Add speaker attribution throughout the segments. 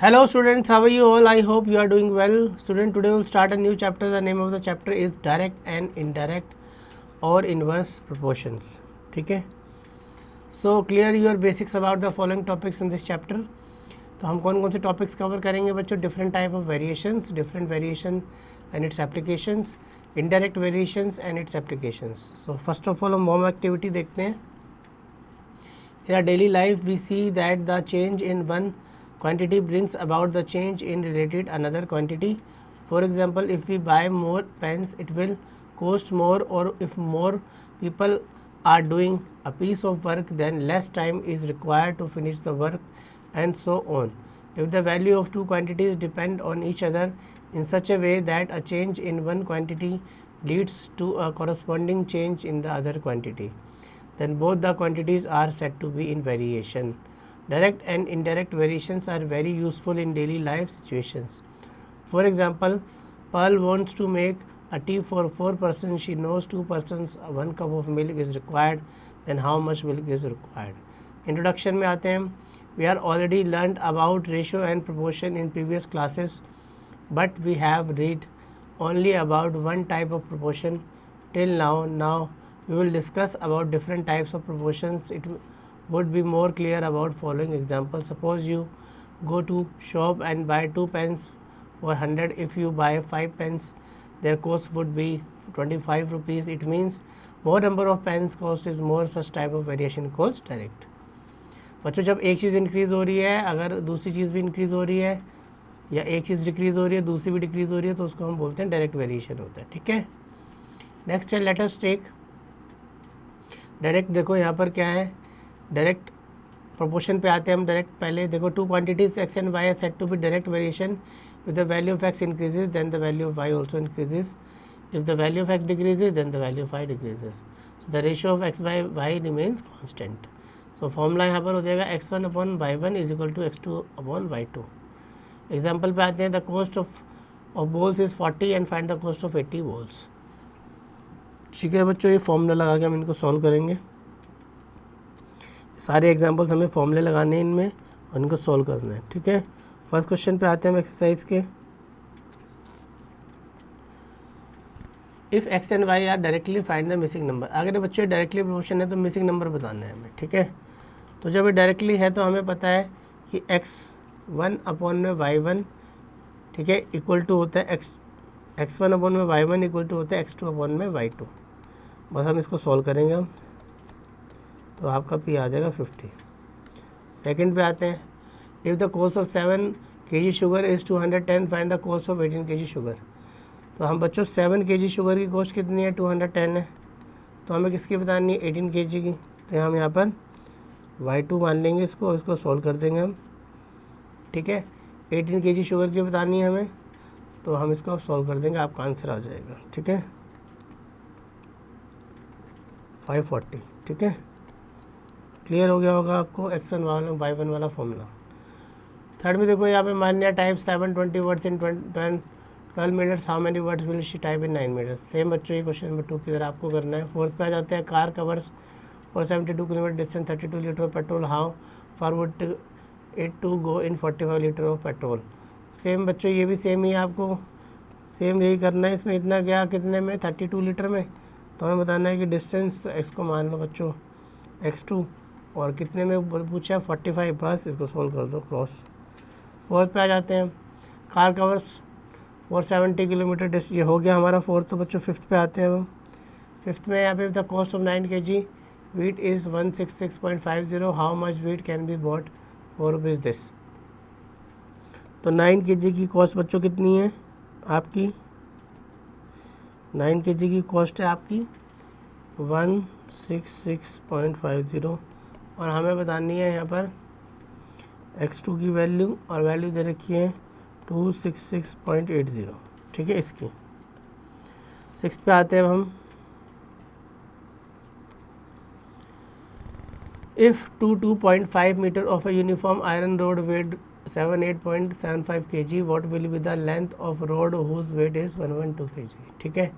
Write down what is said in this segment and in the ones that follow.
Speaker 1: Hello students, how are you all? I hope you are doing well. Student, today we'll start a new chapter. The name of the chapter is direct and indirect or inverse proportions. ठीक है, so clear your basics about the following topics in this chapter. तो हम कौन कौन से topics cover करेंगे बच्चों? Different type of variations, different variation and it's applications, indirect variations and it's applications. So first of all हम warm activity देखते हैं. In our daily life we see that the change in one quantity brings about the change in related another quantity. For example, if we buy more pens it will cost more, or if more people are doing a piece of work then less time is required to finish the work, and so on. If the value of two quantities depend on each other in such a way that a change in one quantity leads to a corresponding change in the other quantity, then both the quantities are said to be in variation. Direct and indirect variations are very useful in daily life situations. For example, Pearl wants to make a tea for 4 persons. She knows 2 persons 1 cup of milk is required. Then how much milk is required? Introduction में आते हैं. We are already learned about ratio and proportion in previous classes, but we have read only about one type of proportion till now. Now we will discuss about different types of proportions. It would be more clear about following examples. Suppose you go to shop and buy 2 pens for 100. If you buy 5 pens, their cost would be 25 rupees. It means more number of pens cost is more. Such type of variation calls direct. बच्चों, जब एक चीज़ increase हो रही है, अगर दूसरी चीज़ भी increase हो रही है, या एक चीज़ डिक्रीज़ हो रही है दूसरी भी डिक्रीज़ हो रही है, तो उसको हम बोलते हैं डायरेक्ट वेरिएशन होता है. ठीक है, नेक्स्ट है लेट अस टेक डायरेक्ट. देखो यहाँ पर क्या है, डायरेक्ट प्रोपोर्शन पे आते हैं हम. डायरेक्ट पहले देखो, two quantities x and y are said to be direct variation. If the value of x increases then the value of y also increases. If the value of x decreases then the value of y decreases. The ratio of x by y remains constant. So formula यहाँ पर हो जाएगा x1 upon y1 is equal to x2 upon y2. Example पे आते हैं. The cost of balls is 40 and find the cost of 80 balls. ठीक है बच्चों, ये फॉर्मूला लगा के हम इनको सॉल्व करेंगे. सारे एग्जांपल्स हमें फॉर्मूले लगाने हैं इनमें और इनको सॉल्व करना है. ठीक है, फर्स्ट क्वेश्चन पे आते हैं हम एक्सरसाइज के. If x and y are directly find the missing number. अगर बच्चों डायरेक्टली प्रोपोर्शन है तो मिसिंग नंबर बताना है हमें. ठीक है, तो जब ये डायरेक्टली है तो हमें पता है कि x1 अपॉन में y1, ठीक है, इक्वल टू होता है x1 अपॉन में y1 इक्वल टू होता है x2 अपॉन में y2. बस हम इसको सॉल्व करेंगे हम, तो आपका पी आ जाएगा 50. सेकंड पे आते हैं. If the cost of 7 kg sugar is 210 find the cost of 18 kg sugar. तो हम बच्चों 7 kg शुगर की कॉस्ट कितनी है? 210 है. तो हमें किसकी बतानी है? 18 kg की. तो हम यहाँ पर y2 मान लेंगे इसको सॉल्व कर देंगे हम. ठीक है, 18 kg शुगर की बतानी है हमें, तो हम इसको अब सॉल्व कर देंगे, आपका आंसर आ जाएगा. ठीक है, 540. ठीक है, क्लियर हो गया होगा आपको x1 वाला y1 वाला फॉर्मूला. थर्ड में देखो, यहाँ पे Manya type 720 words in 12 minutes. How many words will she type in 9 minutes. Same बच्चों ये क्वेश्चन नंबर 2 की तरह आपको करना है. फोर्थ पे आ जाते हैं. Car covers for 72 kilometre distance 32 litre of petrol. How far would it to go in 45 litre of petrol. Same बच्चों ये भी सेम ही आपको सेम यही करना है. इसमें इतना गया कितने में? 32 लीटर में. तो हमें बताना है कि डिस्टेंस, तो x को मान लो बच्चों x2, और कितने में पूछा? 45. बस इसको सोल्व कर दो, क्रॉस. फोर्थ पे आ जाते हैं. Car covers 470 kilometre distance. ये हो गया हमारा फोर्थ. तो बच्चों फिफ्थ पे आते हैं हम. फिफ्थ में यहाँ पे the cost of 9 kg wheat is 166.50. How much wheat can be bought for rupees this. तो 9 kg की कॉस्ट बच्चों कितनी है आपकी? 9 kg की कॉस्ट है आपकी 166.50, और हमें बतानी है यहाँ पर x2 की वैल्यू, और वैल्यू दे रखी है 266.80. ठीक है, इसकी. 6 पे आते हैं हम. If 2.5 metre of a uniform iron rod weight 78.75 kg, what will be the length of rod whose weight is 112 kg. ठीक है,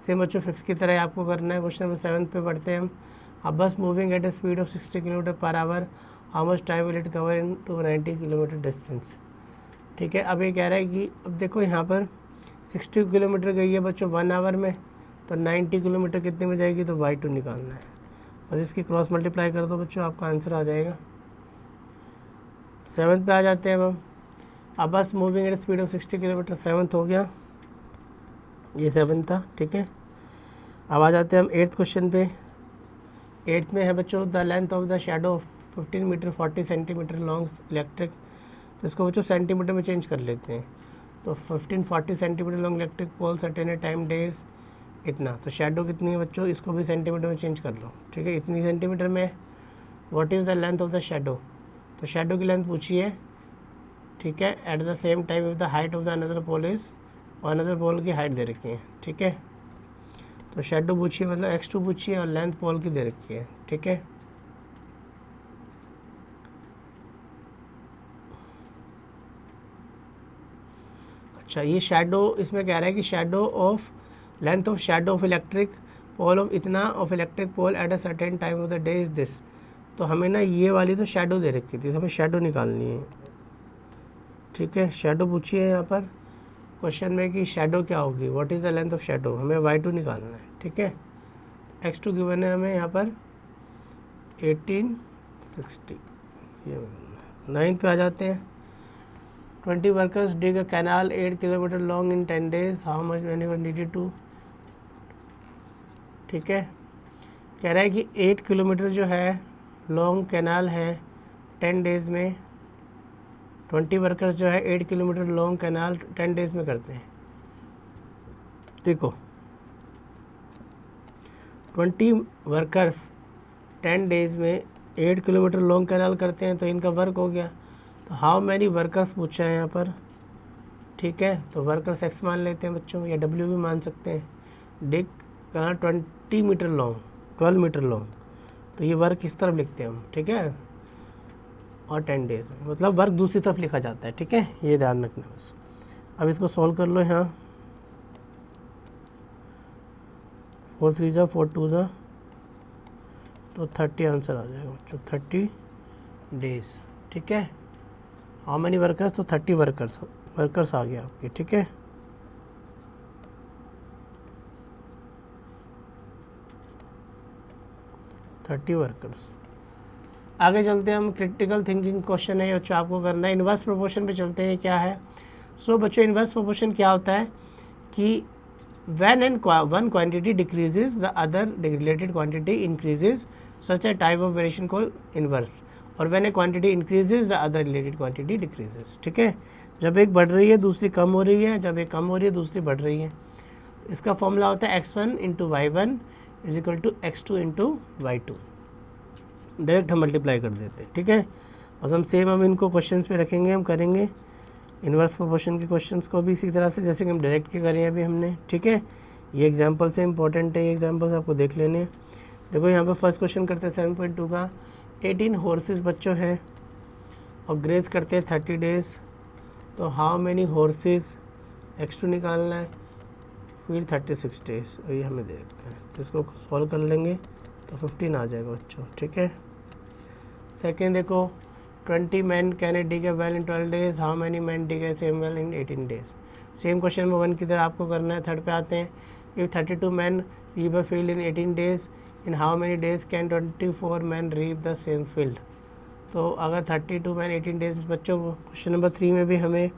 Speaker 1: सेम बच्चों फिफ्थ की तरह आपको करना है. क्वेश्चन नंबर 7 पे पढ़ते हैं हम. अ बस moving at A speed of 60 km/h, how much time will it cover in 290 kilometre distance. ठीक है। अब ये कह रहा है कि अब देखो यहाँ पर 60 किलोमीटर गई है बच्चों 1 आवर में, तो 90 किलोमीटर कितने में जाएगी, तो y2 निकालना है। बस इसकी क्रॉस मल्टीप्लाई कर दो बच्चों, आपका आंसर आ जाएगा। 7th पे आ जाते हैं अब बस moving at speed of 60 kilometre 7th हो गया, ये 7th था, ठीक है। अब आ जाते हैं हम 8th क्वेश्चन पे। 8th में है बच्चों the length of the shadow 15 metre 40 centimetre long electric, तो इसको बच्चों सेंटीमीटर में चेंज कर लेते हैं। तो 15-40 centimetre long electric poles at any time days इतना, तो शेडो कितनी है बच्चों, इसको भी सेंटीमीटर में चेंज कर लो, ठीक है। इतनी सेंटीमीटर में what is the length of the shadow, तो शेडो की लेंथ पूछी है, ठीक है। At the same time if the height of the another pole is, और अनदर पोल की हाइट दे रखी है, ठीक है। तो शेडो पूछी है मतलब x2 पूछी है और लेंथ पोल की दे रखी है, ठीक है। अच्छा, ये शेडो इसमें कह रहा है कि shadow of length of shadow of electric pole of इतना of electric pole at a certain time of the day is this, तो हमें ना ये वाली तो शेडो दे रखी थी, तो हमें शेडो निकालनी है, ठीक है। शेडो पूछी है यहाँ पर क्वेश्चन में कि शेडो क्या होगी, what is the length of shadow, हमें y2 निकालना है, ठीक है। x2 गिवन है हमें यहाँ पर 1860, ये 9th पे आ जाते हैं। 20 workers dig a canal 8 kilometre long in 10 days, how much many needed to, ठीक है। कह रहा है कि 8 किलोमीटर जो है लॉन्ग कैनाल है 10 days में, 20 वर्कर्स जो है 8 किलोमीटर लॉन्ग कैनाल 10 days में करते हैं। देखो 20 वर्कर्स 10 days में 8 किलोमीटर लॉन्ग कैनाल करते हैं, तो इनका वर्क हो गया। तो हाउ मैनी वर्कर्स पूछा है यहाँ पर, ठीक है। तो वर्कर्स x मान लेते हैं बच्चों, या w भी मान सकते हैं। Dig canal 20 metre long 12 metre long, तो ये वर्क इस तरफ लिखते हैं हम, ठीक है। और 10 days में मतलब वर्क दूसरी तरफ लिखा जाता है, ठीक है, ये ध्यान रखना बस। अब इसको सॉल्व कर लो यहाँ, 4 3 जा 4 2 जा, तो 30 आंसर आ जाएगा बच्चों, 30 days, ठीक है। हाउ मैनी वर्कर्स, तो 30 वर्कर्स आ गया आपके, ठीक है। वर्कर्स। आगे चलते हैं हम, क्रिटिकल थिंकिंग क्वेश्चन है बच्चों आपको करना है। इन्वर्स प्रोपोर्शन पे चलते हैं, क्या है। सो बच्चों इन्वर्स प्रोपोर्शन क्या होता है कि when and one quantity decreases the other related quantity increases such a type of variation called inverse, और when a quantity increases the other related quantity decreases, ठीक है। जब एक बढ़ रही है दूसरी कम हो रही है, जब एक कम हो रही है दूसरी बढ़ रही है। इसका फॉर्मूला होता है x1 × y1 is equal to x2 × y2, direct हम मल्टीप्लाई कर देते हैं, ठीक है। बस हम सेम हम इनको क्वेश्चंस पे रखेंगे, हम करेंगे इन्वर्स प्रोपोर्शन के क्वेश्चंस को भी इसी तरह से जैसे कि हम डायरेक्ट के करें अभी हमने, ठीक है। ये एग्जांपल से इंपॉर्टेंट है, ये एग्जांपल्स आपको देख लेने हैं। देखो यहाँ पे फर्स्ट क्वेश्चन करते हैं 7.2 का, 18 हॉर्सेस बच्चों हैं और ग्रेज करते हैं 30 days, तो हाउ मैनी हॉर्सेस, x2 निकालना है, फिर 36 days, और ये हमें देखते हैं। तो इसको सॉल्व कर लेंगे तो 15 आ जाएगा बच्चों, ठीक है। सेकेंड देखो 20 men can dig A well in 12 days, how many man dig A same well in 18 days। Same question में 1 की तरह आपको करना है। थर्ड पे आते हैं, if 32 men रीव a field in 18 days, in how many days can 24 men रीव the same field. तो अगर 32 men 18 days बच्चों, क्वेश्चन नंबर 3 में भी हमें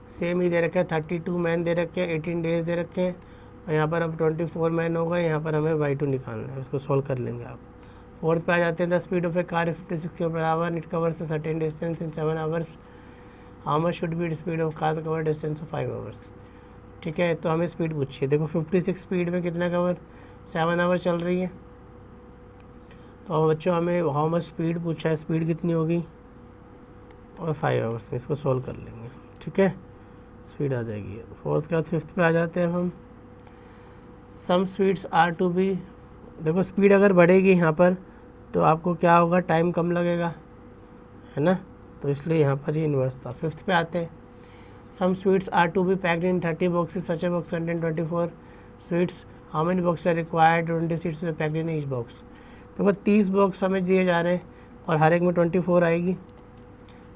Speaker 1: सेम ही दे रखा है, 32 men दे रखे हैं, 18 days दे रखे हैं, और यहाँ पर अब 24 men होगा, यहाँ पर हमें y2 निकालना है, उसको सॉल्व कर लेंगे आप। फोर्थ पे आ जाते हैं, the speed of A car 56 km/h, it covers a certain distance in 7 hours, how much should be speed of car cover distance of 5 hours, ठीक है। तो हमें स्पीड पूछी है, देखो 56 स्पीड में कितना कवर 7 hour चल रही है, तो बच्चों हमें हाउ मच स्पीड पूछा है, स्पीड कितनी होगी, और 5 hours में इसको सॉल्व कर लेंगे, ठीक है, स्पीड आ जाएगी। फोर्थ के बाद फिफ्थ पे आ जाते हैं हम, सम स्पीड्स आर टू बी, देखो स्पीड अगर बढ़ेगी यहाँ पर तो आपको क्या होगा, टाइम कम लगेगा, है ना, तो इसलिए यहाँ पर ये इन्वर्स था। फिफ्थ पे आते हैं, some sweets are to be packed in 30 boxes, such a box contain 24 sweets, how many box are required, 20 seats packed in each box. तो 30 बॉक्स हमें दिए जा रहे हैं और हर एक में 24 आएगी,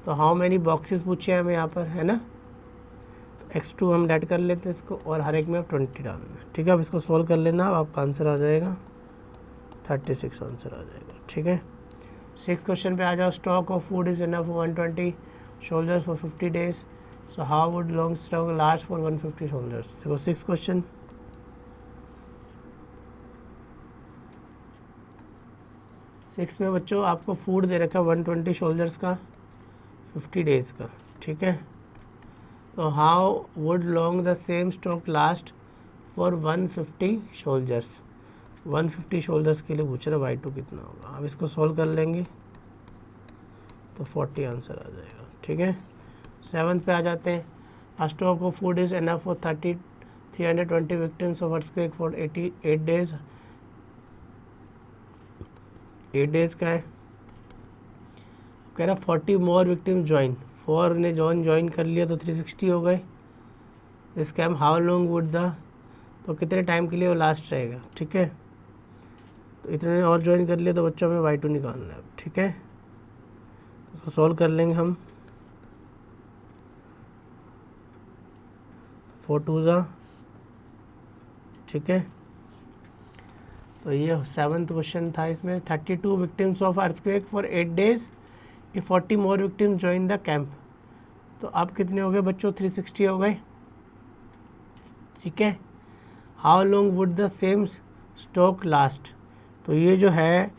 Speaker 1: तो हाउ मेनी बॉक्सेस पूछे हमें यहाँ पर, है ना, x2 हम ऐड कर लेते हैं इसको, और हर एक में 20 डालना है। ठीक है, अब इसको सॉल्व कर लेना, अब आपका आंसर आ जाएगा 36 आंसर आ जाएगा। ठीक है, 6 क्वेश्चन पे आ जाओ। Stock of food is enough for 120 shoulders for 50 days, so how would long stock last for 150 shoulders. देखो 6 क्वेश्चन, सिक्स में बच्चों आपको फूड दे रखा है 120 शोल्डर्स का 50 डेज़ का। ठीक है, तो how would long the same stock last for 150 shoulders. 150 shoulders के लिए पूछ रहा है y2 कितना होगा। अब इसको सॉल्व कर लेंगे तो 40 आंसर आ जाएगा। ठीक है, 7th पे आ जाते हैं। A stock of food is enough for 320 victims of earthquake for 88 days. 8 days का है, कह रहा 40 मोर विक्टिम्स ज्वाइन। 4 ने ज्वाइन कर लिया तो 360 हो गए। This came how long would the, तो कितने टाइम के लिए वो लास्ट रहेगा। ठीक है, तो इतने ने और ज्वाइन कर लिया तो बच्चों में y2 निकालना है। ठीक है, इसको सॉल्व कर लेंगे हम। 4 2 ज़ा। ठीक है, तो ये 7th क्वेश्चन था। इसमें 32 victims of earthquake for 8 days, ये 40 मोर विक्टिम्स ज्वाइन द कैंप। तो अब कितने हो गए बच्चों, 360 हो गए। ठीक है, how long would the same stock last, तो ये जो है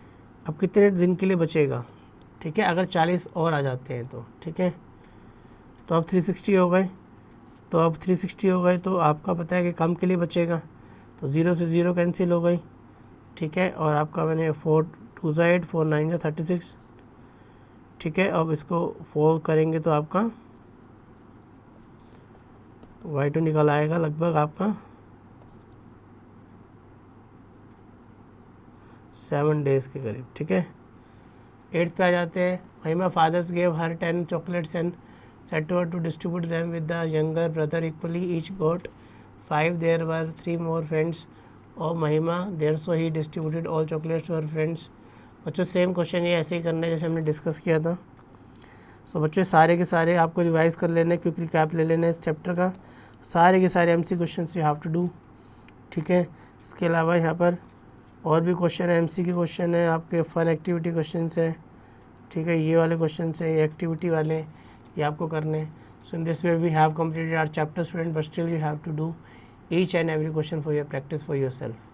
Speaker 1: अब कितने दिन के लिए बचेगा। ठीक है, अगर 40 और आ जाते हैं तो। ठीक है, तो अब 360 हो गए, तो अब 360 हो गए तो आपका पता है कि कम के लिए बचेगा, तो 0 से 0 कैंसिल हो गई। ठीक है, और आपका मैंने 4 2 ज़ा 8 4 9 ज़ा 36। ठीक है, अब इसको 4 करेंगे तो आपका y2 निकल आएगा लगभग आपका 7 डेज़ के करीब। ठीक है, 8th पे आ जाते हैं। Mahima fathers gave her 10 chocolates and said to her to distribute them with the younger brother equally, each got 5। There were 3 more friends और Mahima, there so he distributed all chocolates to her friends. बच्चों same question ये ऐसे ही करना है जैसे हमने discuss किया था। सो बच्चों सारे के सारे आपको रिवाइज कर लेना है, क्योंकि रिकैप ले लेना है इस चैप्टर का। सारे के सारे MC question you have to do. ठीक है, इसके अलावा यहाँ पर और भी क्वेश्चन है, MC के क्वेश्चन है, आपके फन एक्टिविटी क्वेश्चन है। ठीक है, ये वाले क्वेश्चन है, ये एक्टिविटी वाले, ये आपको करने हैं। So in this way we have completed our chapter student, but still you have to do each and every question for your practice for yourself.